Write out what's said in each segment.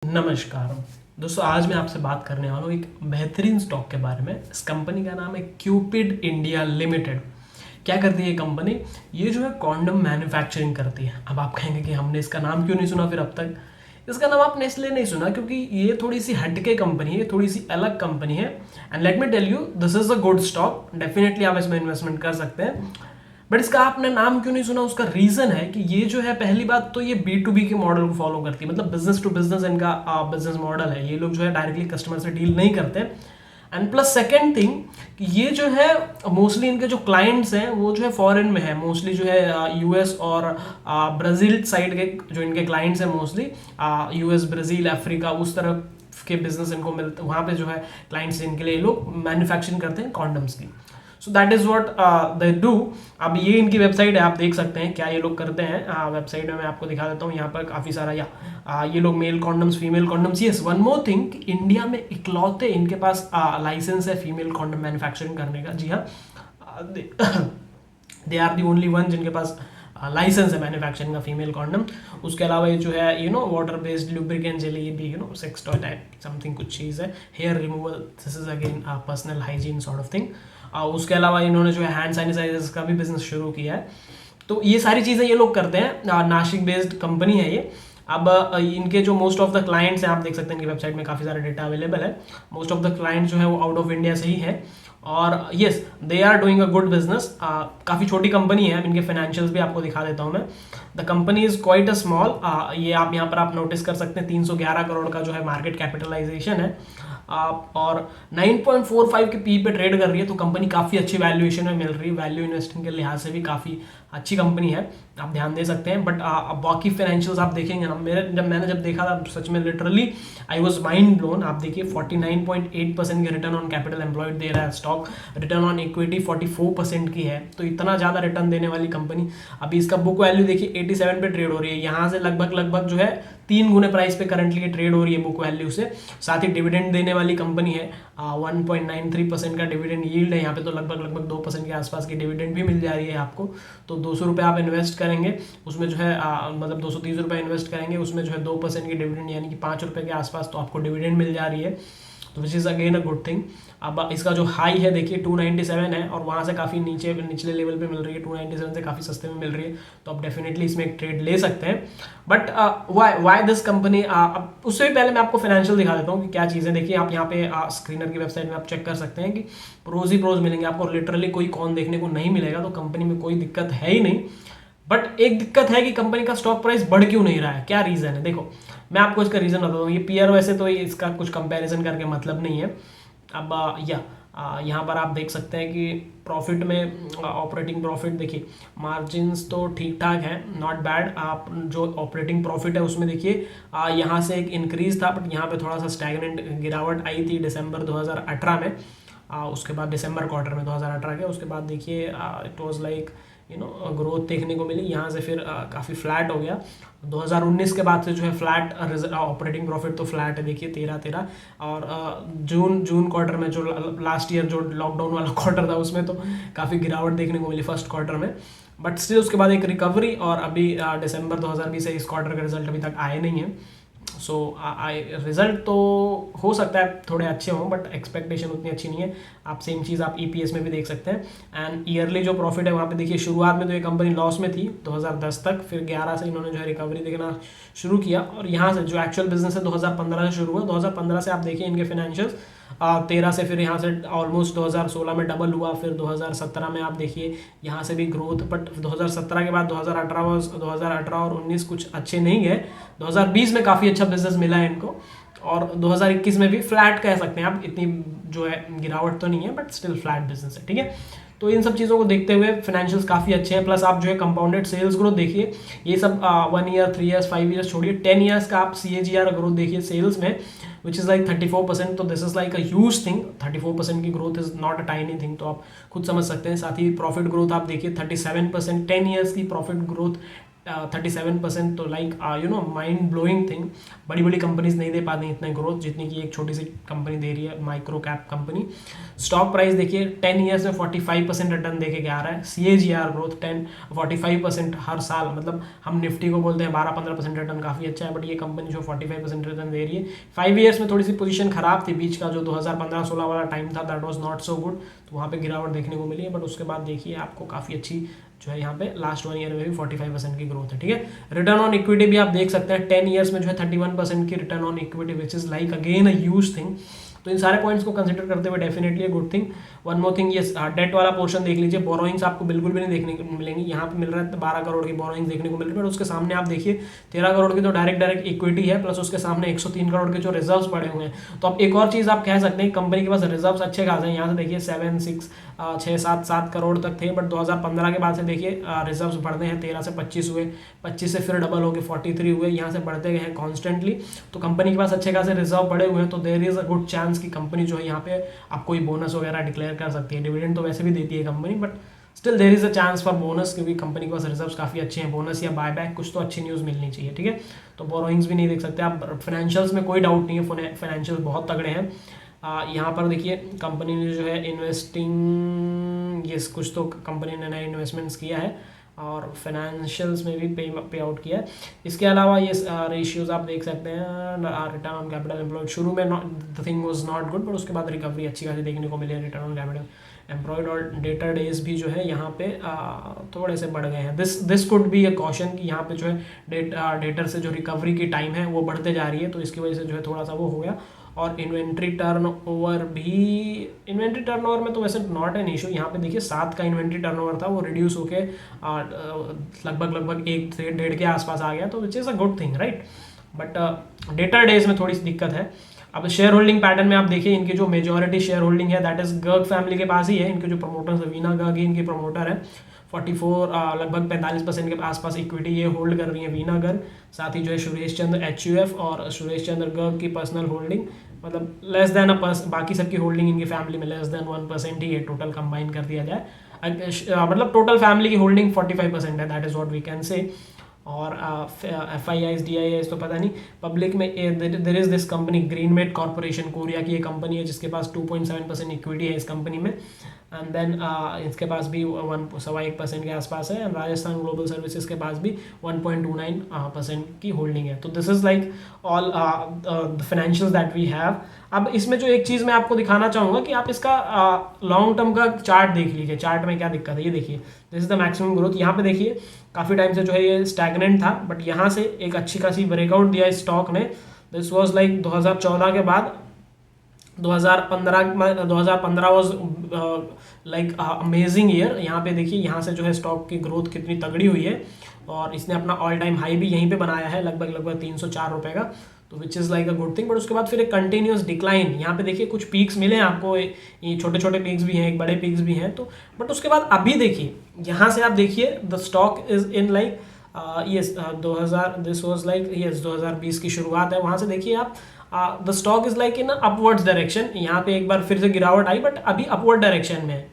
नमस्कार दोस्तों, आज मैं आपसे बात करने वाला हूँ एक बेहतरीन स्टॉक के बारे में। इस कंपनी का नाम है क्यूपिड इंडिया लिमिटेड। क्या करती है ये कंपनी? ये जो है कॉन्डम मैन्युफैक्चरिंग करती है। अब आप कहेंगे कि हमने इसका नाम क्यों नहीं सुना फिर अब तक। इसका नाम आपने इसलिए नहीं सुना क्योंकि ये थोड़ी सी हटके कंपनी है, थोड़ी सी अलग कंपनी है। And let me tell you, this is a good stock. Definitely आप इसमें इन्वेस्टमेंट कर सकते हैं। बट इसका आपने नाम क्यों नहीं सुना? उसका रीजन है कि ये जो है, पहली बात तो ये B2B के मॉडल को फॉलो करती है, मतलब बिजनेस टू बिजनेस इनका बिजनेस मॉडल है। ये लोग जो है डायरेक्टली कस्टमर से डील नहीं करते। एंड प्लस सेकेंड थिंग कि ये जो है मोस्टली इनके जो क्लाइंट्स हैं वो जो है फॉरेन में है। मोस्टली जो है यूएस और ब्राज़ील साइड के जो इनके क्लाइंट्स हैं, मोस्टली यूएस, ब्राज़ील, अफ्रीका, उस तरफ के बिजनेस इनको मिलते, वहाँ पे जो है क्लाइंट्स इनके लिए लोग मैन्युफैक्चरिंग करते हैं कॉन्डम्स की। So that is what they do. अब ये इनकी वेबसाइट है, आप देख सकते हैं क्या ये लोग करते हैं। वेबसाइट में मैं आपको दिखा देता हूँ। यहाँ पर काफ़ी सारा ये लोग male condoms, female condoms. Yes, one more thing, India में इकलौते इनके पास लाइसेंस है फीमेल कॉन्डम मैन्युफैक्चरिंग करने का। जी हाँ, they are the only one जिनके पास लाइसेंस है मैन्युफैक्चरिंग का फीमेल कॉन्डम। उसके अलावा ये जो है वाटर बेस्ड लुब्रिकेंट जेली, ये भी सेक्स टॉय टाइप समथिंग कुछ चीज़ है। Hair removal, this is again personal hygiene sort of thing. उसके अलावा इन्होंने जो है हैंड सैनिटाइजर्स का भी बिजनेस शुरू किया है। तो ये सारी चीज़ें ये लोग करते हैं। नासिक बेस्ड कंपनी है ये। अब इनके जो मोस्ट ऑफ द क्लाइंट्स हैं, आप देख सकते हैं इनकी वेबसाइट में काफ़ी सारा डेटा अवेलेबल है। मोस्ट ऑफ द क्लाइंट्स जो है वो आउट ऑफ इंडिया से ही है। और yes, they are doing a good business. काफ़ी छोटी कंपनी है। इनके फाइनेंशियल्स भी आपको दिखा देता हूँ मैं। The company is quite a small. ये आप यहाँ पर आप नोटिस कर सकते हैं 311 करोड़ का जो है मार्केट कैपिटलाइजेशन है। और 9.45 के पी पे ट्रेड कर रही है। तो कंपनी काफ़ी अच्छी वैल्यूएशन में मिल रही है। वैल्यू इन्वेस्टिंग के लिहाज से भी काफ़ी अच्छी कंपनी है, आप ध्यान दे सकते हैं। बट बाकी फाइनेंशियल्स आप देखेंगे ना, मैंने जब देखा था सच में literally I was mind blown. आप देखिए 49.8% के रिटर्न ऑन कैपिटल एम्प्लॉयड दे रहा है स्टॉक। रिटर्न ऑन इक्विटी 44% की है। तो इतना ज़्यादा रिटर्न देने वाली कंपनी। अभी इसका बुक वैल्यू देखिए 87 पे ट्रेड हो रही है। यहाँ से लगभग जो है 3 गुने प्राइस पे करंटली ट्रेड हो रही है बुक वैल्यू से। साथ ही डिविडेंड देने वाली कंपनी है। 1.93% का डिविडेंड यील्ड है यहाँ पे। तो लगभग 2% के आसपास की डिविडेंड भी मिल जा रही है आपको। तो 200 रुपये आप इन्वेस्ट करेंगे, उसमें जो है मतलब 230 रुपये इन्वेस्ट करेंगे, उसमें जो है 2% की डिविडेंड यानी कि 5 रुपये के आसपास तो आपको डिविडेंड मिल जा रही है। तो which is again a good thing. अब इसका जो हाई है देखिए 297 है, और वहाँ से काफ़ी निचले लेवल पे मिल रही है। 297 से काफ़ी सस्ते में मिल रही है। तो आप डेफिनेटली इसमें एक ट्रेड ले सकते हैं। बट वाई दिस कंपनी, अब उससे भी पहले मैं आपको फाइनेंशियल दिखा देता हूँ कि क्या चीज़ें। देखिए आप यहाँ पे स्क्रीनर की वेबसाइट में आप चेक कर सकते हैं कि प्रोज ही प्रोज मिलेंगे आपको। लिटरली कोई कौन देखने को नहीं मिलेगा। तो कंपनी में कोई दिक्कत है ही नहीं। बट एक दिक्कत है कि कंपनी का स्टॉक प्राइस बढ़ क्यों नहीं रहा है। क्या रीज़न है? देखो मैं आपको इसका रीज़न बताता हूँ। ये पीआर वैसे तो इसका कुछ कंपैरिजन करके मतलब नहीं है। अब यहाँ पर आप देख सकते हैं कि प्रॉफिट में ऑपरेटिंग प्रॉफिट देखिए, मार्जिन्स तो ठीक ठाक है, नॉट बैड। आप जो ऑपरेटिंग प्रॉफिट है उसमें देखिए यहाँ से एक इंक्रीज था, बट यहाँ पे थोड़ा सा स्टैगनेंट गिरावट आई थी दिसंबर 2018 में। उसके बाद दिसंबर क्वार्टर में 2018 के, उसके बाद देखिए इट वाज लाइक ग्रोथ देखने को मिली। यहाँ से फिर काफ़ी फ्लैट हो गया। 2019 के बाद से जो है फ्लैट ऑपरेटिंग प्रॉफिट तो फ्लैट है देखिए 13 और जून क्वार्टर में जो लास्ट ईयर जो लॉकडाउन वाला क्वार्टर था उसमें तो काफ़ी गिरावट देखने को मिली फर्स्ट क्वार्टर में। बट स्टिल उसके बाद एक रिकवरी, और अभी दिसंबर 2020 से इस क्वार्टर का रिजल्ट अभी तक आए नहीं है। सो रिजल्ट तो हो सकता है थोड़े अच्छे हों, बट एक्सपेक्टेशन उतनी अच्छी नहीं है। आप सेम चीज़ आप ईपीएस में भी देख सकते हैं। एंड ईयरली जो प्रॉफिट है वहाँ पे देखिए, शुरुआत में तो ये कंपनी लॉस में थी 2010 तक, फिर 11 से इन्होंने जो है रिकवरी देखना शुरू किया। और यहाँ से जो एक्चुअल बिजनेस है 2015 से शुरू हुआ। 2015 से आप देखिए इनके फाइनेंशियल्स 13 से फिर यहाँ से ऑलमोस्ट 2016 में डबल हुआ। फिर 2017 में आप देखिए यहाँ से भी ग्रोथ। बट 2017 के बाद 2018 और 19 कुछ अच्छे नहीं गए। 2020 में काफ़ी अच्छा बिजनेस मिला है इनको, और 2021 में भी फ्लैट कह सकते हैं आप। इतनी जो है गिरावट तो नहीं है, बट स्टिल फ्लैट बिजनेस है, ठीक है। तो इन सब चीज़ों को देखते हुए फाइनेंशियल्स काफ़ी अच्छे हैं। प्लस आप जो है कंपाउंडेड सेल्स ग्रोथ देखिए, ये सब 1 ईयर, 3 ईयर्स, 5 ईयर्स छोड़िए, 10 ईयर्स का आप CAGR ग्रोथ देखिए सेल्स में, विच इज़ लाइक 34%। तो this is like a huge thing. 34% की growth is not a tiny thing, तो आप खुद समझ सकते हैं। साथ ही प्रॉफिट ग्रोथ आप देखिए 37%, 10 ईयर्स की प्रॉफिट ग्रोथ 37%, तो लाइक माइंड ब्लोइंग थिंग। बड़ी बड़ी कंपनीज नहीं दे पाती इतने ग्रोथ जितनी कि एक छोटी सी कंपनी दे रही है, micro cap company. Stock price देखिए 10 ईयर्स में 45% रिटर्न देके आ रहा है, CAGR ग्रोथ 45% हर साल। मतलब हम निफ्टी को बोलते हैं 12-15% रिटर्न काफ़ी अच्छा है, बट ये कंपनी जो 45% रिटर्न दे रही है। 5 ईयर्स में थोड़ी सी पोजीशन खराब थी, बीच का जो 2015-16 वाला टाइम था, that was not so good, तो वहाँ पे गिरावट देखने को मिली है। बट उसके बाद देखिए आपको काफ़ी अच्छी जो है यहाँ पे लास्ट 1 ईयर में भी 45% की ग्रोथ है, ठीक है। रिटर्न ऑन इक्विटी भी आप देख सकते हैं 10 ईयर्स में जो है 31% की return on equity, which is like again a huge thing. तो इन सारे पॉइंट्स को कंसिडर करते हुए definitely good thing. One more thing, ये डेट वाला पोर्शन देख लीजिए, बोरोइंग्स आपको बिल्कुल भी नहीं देखने को मिलेंगी। यहाँ पे मिल रहा है 12 करोड़ की बोरोइंग्स देखने को मिल रही है, बट उसके सामने आप देखिए 13 करोड़ की तो डायरेक्ट इक्विटी है, प्लस उसके सामने 103 करोड़ के जो रिजर्व्स पड़े हुए हैं। तो अब एक और चीज़ आप कह सकते हैं, कंपनी के पास रिजर्व्स अच्छे खासे हैं। यहाँ से देखिए 7 करोड़ तक थे, बट 2015 के बाद से देखिए रिजर्व्स बढ़ते हैं, 13 से 25 हुए, 25 से फिर डबल हो गए 43 हुए, यहाँ से बढ़ते गए हैं कॉन्स्टेंटली। तो कंपनी के पास अच्छे खासे रिजर्व पड़े हुए हैं, तो there is a good chance कि कंपनी जो है यहाँ पे आप कोई बोनस वगैरह डिक्लेयर कर सकती है। डिविडेंड तो वैसे भी देती है company, but still there is a chance for bonus, क्योंकि कंपनी के पास रिजर्व्स काफ़ी अच्छे हैं। बोनस या बायबैक कुछ तो अच्छी न्यूज़ मिलनी चाहिए, ठीक है। तो बोरोइंग्स भी नहीं देख सकते आप। फाइनेंशियल्स में कोई डाउट नहीं है, फाइनेंशियल बहुत तगड़े हैं। यहाँ पर देखिए कंपनी ने जो है इन्वेस्टिंग, ये कुछ तो कंपनी ने नए इन्वेस्टमेंट्स किया है, और फाइनेंशियल्स में भी पे आउट किया है। इसके अलावा ये रेशियोज आप देख सकते हैं। रिटर्न ऑन कैपिटल एम्प्लॉयड शुरू में the thing was not good, but उसके बाद रिकवरी अच्छी खासी देखने को मिली है रिटर्न ऑन कैपिटल एम्प्लॉयड। और डेटर डेज भी जो है यहाँ पे थोड़े से बढ़ गए हैं। This could be a caution कि यहाँ पे जो है डेटर से जो रिकवरी की टाइम है वो बढ़ते जा रही है, तो इसकी वजह से जो है थोड़ा सा वो हो गया। और इन्वेंट्री टर्नओवर में तो वैसे नॉट एन इशू। यहाँ पे देखिए 7 का इन्वेंट्री टर्नओवर था, वो रिड्यूस होके लगभग 1 से 1.5 के आसपास आ गया, तो which is a good thing, right. But debtor days में थोड़ी सी दिक्कत है। अब शेयर होल्डिंग पैटर्न में आप देखिए, इनकी जो मेजॉरिटी शेयर होल्डिंग है दैट इज गर्ग फैमिली के पास ही है। इनके जो प्रमोटर्स है, वीना गर्ग ही इनकी प्रमोटर है। 44 लगभग 45% के आसपास इक्विटी ये होल्ड कर रही है वीना गर्ग। साथ ही जो है सुरेश चंद्र HUF और सुरेश चंद्र गर्ग की पर्सनल होल्डिंग मतलब लेस देन बाकी सबकी होल्डिंग इनकी फैमिली में लेस देन 1% ही है, टोटल कंबाइन कर दिया जाए। मतलब टोटल फैमिली की होल्डिंग 45% है, that is what we can say. और FIIs DIIs तो पता नहीं। पब्लिक में there is this company Greenmade corporation, Korea की एक कंपनी है जिसके पास 2.7% इक्विटी है इस कंपनी में। एंड देन इसके पास भी 1.1% के आसपास है। एंड राजस्थान ग्लोबल सर्विसेज के पास भी 1.29% की होल्डिंग है। तो this is like all the financials that we have. अब इसमें जो एक चीज़ मैं आपको दिखाना चाहूँगा कि आप इसका लॉन्ग टर्म का चार्ट देख लीजिए। चार्ट में क्या दिक्कत है ये देखिए, this is the maximum growth. यहाँ पे देखिए काफ़ी टाइम से जो है ये स्टैगनेंट था, बट यहाँ से एक अच्छी खासी ब्रेकआउट दिया इस स्टॉक ने। दिस वाज लाइक 2014 के बाद 2015 वाज लाइक अमेजिंग ईयर। यहाँ पे देखिए, यहाँ से जो है स्टॉक की ग्रोथ कितनी तगड़ी हुई है, और इसने अपना ऑल टाइम हाई भी यहीं पे बनाया है लगभग 304 रुपये का, तो which is like a good thing. But उसके बाद फिर एक कंटिन्यूस डिक्लाइन। यहाँ पे देखिए कुछ पीक्स मिले हैं आपको, ये छोटे छोटे पीक्स भी हैं, एक बड़े पीक्स भी हैं, तो बट उसके बाद अभी देखिए यहाँ से आप देखिए the stock is in like yes 2020 की शुरुआत है। वहाँ से देखिए आप the stock is like in upwards direction. यहाँ पे एक बार फिर से गिरावट आई, बट अभी अपवर्ड डायरेक्शन में है।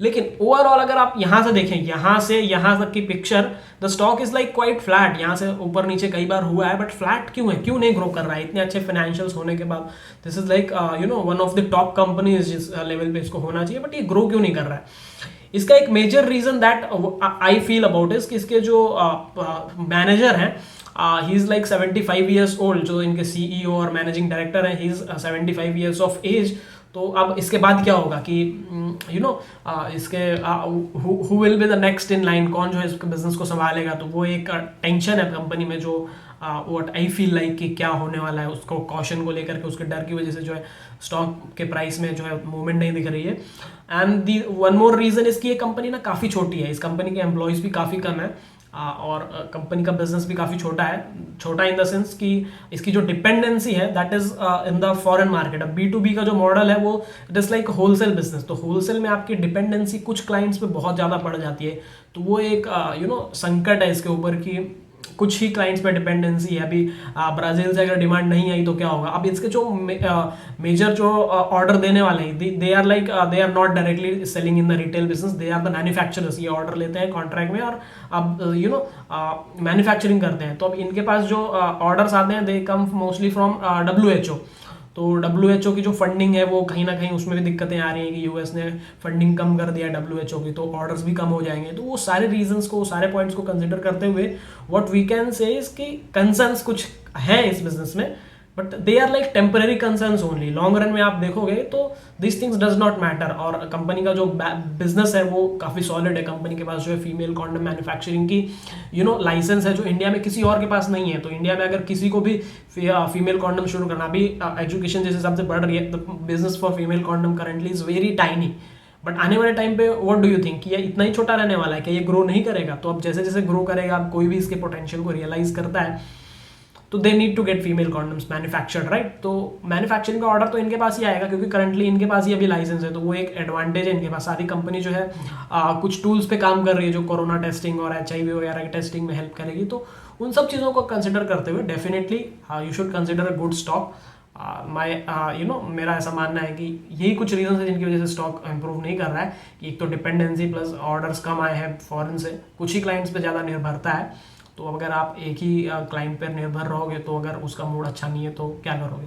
लेकिन ओवरऑल अगर आप यहाँ से देखें, यहाँ से यहाँ तक की picture, the stock is like quite flat. यहाँ से ऊपर नीचे कई बार हुआ है, बट फ्लैट क्यों है, क्यों नहीं ग्रो कर रहा है इतने अच्छे फाइनेंशियल्स होने के बाद। This is like one of the top companies जिस लेवल पे इसको होना चाहिए, बट ये ग्रो क्यों नहीं कर रहा है। इसका एक major reason that I feel about is कि इसके जो मैनेजर हैं, he is like 75 years old. जो इनके CEO और मैनेजिंग डायरेक्टर हैं, he is 75 years of age. तो अब इसके बाद क्या होगा कि इसके who will be the next in line, कौन जो है इसके बिजनेस को संभालेगा। तो वो एक टेंशन है कंपनी में, जो व्हाट आई फील लाइक कि क्या होने वाला है, उसको कॉशन को लेकर के, उसके डर की वजह से जो है स्टॉक के प्राइस में जो है मूवमेंट नहीं दिख रही है। And the one more reason इसकी, ये कंपनी ना काफ़ी छोटी है, इस कंपनी के एम्प्लॉयज़ भी काफ़ी कम है, और कंपनी का बिजनेस भी काफ़ी छोटा है। छोटा इन द सेंस कि इसकी जो डिपेंडेंसी है that is in the foreign market. अब B2B का जो मॉडल है वो it is like wholesale business. तो होलसेल में आपकी डिपेंडेंसी कुछ क्लाइंट्स पे बहुत ज़्यादा पड़ जाती है। तो वो एक संकट है इसके ऊपर कि कुछ ही क्लाइंट्स पे डिपेंडेंसी है। अभी ब्राज़ील से अगर डिमांड नहीं आई तो क्या होगा। अब इसके जो मेजर जो ऑर्डर देने वाले हैं, they are like they are not directly selling in the retail business, they are the manufacturers. ये ऑर्डर लेते हैं कॉन्ट्रैक्ट में और अब यू नो मैन्युफैक्चरिंग करते हैं। तो अब इनके पास जो ऑर्डर्स आते हैं दे कम मोस्टली फ्रॉम WHO। तो WHO की जो फंडिंग है वो कहीं ना कहीं उसमें भी दिक्कतें आ रही हैं कि US ने फंडिंग कम कर दिया WHO की, तो ऑर्डर्स भी कम हो जाएंगे। तो वो सारे रीजंस को, सारे पॉइंट्स को कंसिडर करते हुए what we can say is कि कंसर्न्स कुछ हैं इस बिजनेस में, but they are like temporary concerns only. Long run में आप देखोगे तो this things does not matter. और कंपनी का जो बिजनेस है वो काफ़ी सॉलिड है। कंपनी के पास जो है फीमेल कॉन्डम मैन्युफैक्चरिंग की लाइसेंस है, जो इंडिया में किसी और के पास नहीं है। तो इंडिया में अगर किसी को भी फीमेल कॉन्डम शुरू करना, भी एजुकेशन जिस हिसाब से बढ़ रही है, the business for female condom currently is very tiny. But आने वाले टाइम पे व्हाट डू यू थिंक कि ये इतना ही छोटा रहने वाला है कि ये ग्रो नहीं करेगा? तो अब जैसे जैसे ग्रो करेगा, अब कोई भी इसके पोटेंशियल को रियलाइज करता है, तो they need to get female condoms manufactured, right. तो मैन्युफैक्चरिंग का ऑर्डर तो इनके पास ही आएगा क्योंकि करंटली इनके पास ही अभी लाइसेंस है। तो वो एक एडवांटेज है इनके पास। सारी कंपनी जो है कुछ टूल्स पे काम कर रही है जो कोरोना टेस्टिंग और HIV वगैरह की टेस्टिंग में हेल्प करेगी। तो उन सब चीज़ों को कंसिडर करते हुए definitely you should consider a good stock. मेरा ऐसा मानना है कि यही कुछ रीजन है जिनकी वजह से स्टॉक इंप्रूव नहीं कर रहा है। कि एक तो डिपेंडेंसी प्लस ऑर्डर्स कम आए हैं फॉरेन से, कुछ ही क्लाइंट्स पे ज़्यादा निर्भरता है। तो अगर आप एक ही क्लाइंट पर निर्भर रहोगे तो अगर उसका मूड अच्छा नहीं है तो क्या करोगे?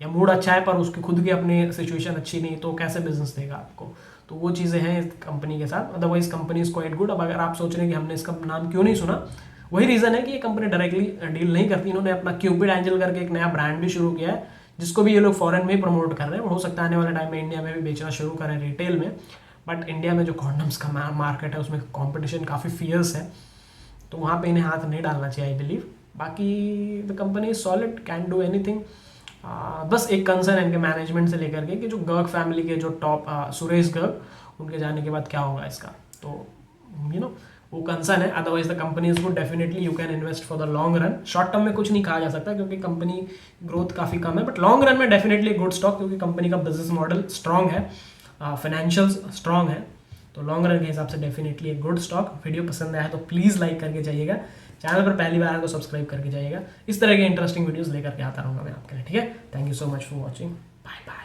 या मूड अच्छा है पर उसकी खुद की अपनी सिचुएशन अच्छी नहीं, तो कैसे बिजनेस देगा आपको? तो वो चीज़ें हैं इस कंपनी के साथ। Otherwise company is quite good. अब अगर आप सोच रहे हैं कि हमने इसका नाम क्यों नहीं सुना, वही रीज़न है कि ये कंपनी डायरेक्टली डील नहीं करती। इन्होंने अपना क्यूपिड एंजल करके एक नया ब्रांड भी शुरू किया है, जिसको भी ये लोग फॉरेन में ही प्रमोट कर रहे हैं। हो सकता है आने वाले टाइम में इंडिया में भी बेचना शुरू करें रिटेल में। बट इंडिया में जो कॉन्डम्स का मार्केट है उसमें कॉम्पिटिशन काफ़ी फियर्स है, तो वहाँ पे इन्हें हाथ नहीं डालना चाहिए आई बिलीव। बाकी the company is solid, can do anything. बस एक कंसर्न है इनके मैनेजमेंट से लेकर के कि जो गर्ग फैमिली के जो टॉप सुरेश गर्ग, उनके जाने के बाद क्या होगा इसका, तो वो कंसर्न है। Otherwise the company is good, definitely you can invest for the long run. Short term में कुछ नहीं कहा जा सकता क्योंकि कंपनी ग्रोथ काफ़ी कम है, बट लॉन्ग रन में डेफिनेटली गुड स्टॉक क्योंकि कंपनी का बिजनेस मॉडल स्ट्रॉन्ग है, फाइनेंशियल्स स्ट्रॉन्ग है। तो लॉन्ग रन के हिसाब से डेफिनेटली एक गुड स्टॉक। वीडियो पसंद आया तो प्लीज़ लाइक करके जाइएगा। चैनल पर पहली बार आए तो सब्सक्राइब करके जाइएगा। इस तरह के इंटरेस्टिंग वीडियोस लेकर के आता रहूँगा मैं आपके लिए, ठीक है। Thank you so much for watching, bye bye.